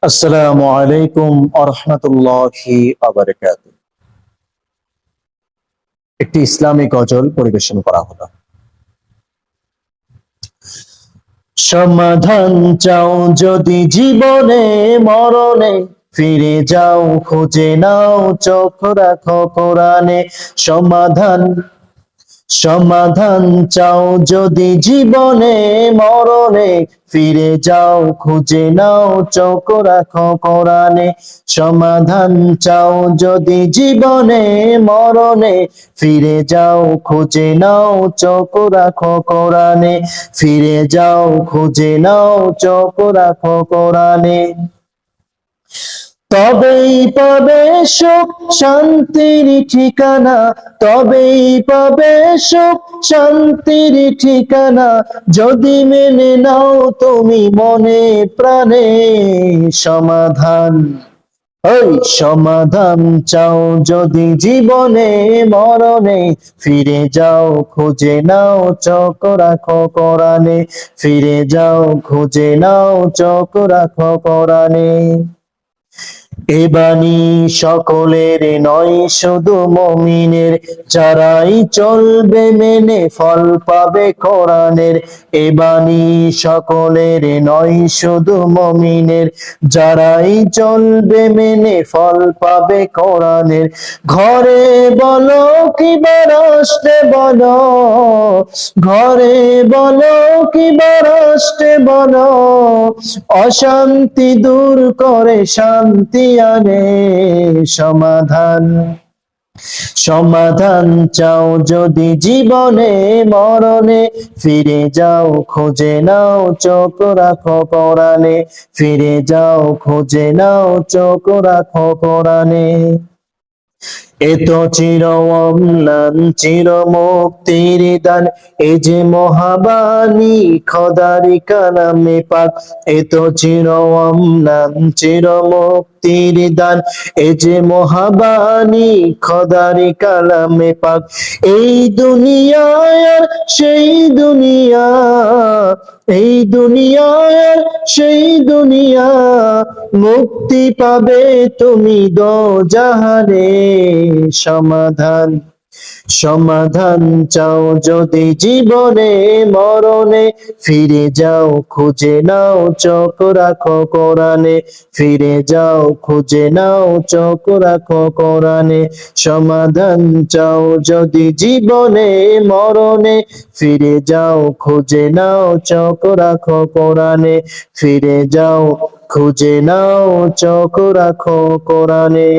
আসসালামু আলাইকুম ওয়া রাহমাতুল্লাহি ওয়া বারাকাতুহু। একটি ইসলামী গজল পরিবেশন করা হলো। সমাধান চাও যদি জীবনে মরণে, ফিরে যাও খুঁজে নাও চোখ রাখো কোরআনে। সমাধান সমাধান চাও যদি জীবনে মরণে, ফিরে যাও খুঁজে নাও চোখ রাখো কোরআনে। সমাধান চাও যদি জীবনে মরণে, ফিরে যাও খুঁজে নাও চোখ রাখো কোরআনে। ফিরে যাও খুঁজে নাও চোখ রাখো কোরআনে। তবেই পাবে সুখ শান্তির ঠিকানা, তবেই পাবে সুখ শান্তির ঠিকানা, যদি মেনে নাও তুমি মনে প্রাণে। সমাধান ওই সমাধান চাও যদি জীবনে মরণে, ফিরে যাও খুঁজে নাও চোখ রাখো কোরআনে। ফিরে যাও খুঁজে নাও চোখ রাখো কোরআনে। এ বাণী সকলের নয় শুধু মুমিনের, যারাই চলবে মেনে ফল পাবে কোরআনের। এ বাণী সকলের নয় শুধু মুমিনের, যারাই চলবে মেনে ফল পাবে কোরআনের। ঘরে বলো কিংবা রাষ্ট্রে বলো, ঘরে বলো কিংবা রাষ্ট্রে বলো, অশান্তি দূর করে শান্তি আনে। সমাধান সমাধান চাও যদি জীবনে মরণে, ফিরে যাও খুঁজে নাও চোখ রাখো কোরআনে। ফিরে যাও খুঁজে নাও চোখ রাখো কোরআনে। এ তো চির অম্লান চির মুক্তির দান, এ যে মহাবাণী খোদারি কালামে পাক। এ তো চির অম্লান চির মুক্তির দান, এ যে মহাবাণী খোদারি কালামে পাক। এই দুনিয়ায় আর সেই দুনিয়া, এই দুনিয়ায় আর সেই দুনিয়া, মুক্তি পাবে তুমি দোজাহানে। সমাধান সমাধান চাও যদি জীবনে মরণে, ফিরে যাও খুঁজে নাও চোখ রাখো কোরআনে। ফিরে যাও খুঁজে নাও চোখ রাখো কোরআনে। সমাধান চাও যদি জীবনে মরণে, ফিরে যাও খুঁজে নাও চোখ রাখো কোরআনে। ফিরে যাও খুঁজে নাও চোখ রাখো কোরআনে।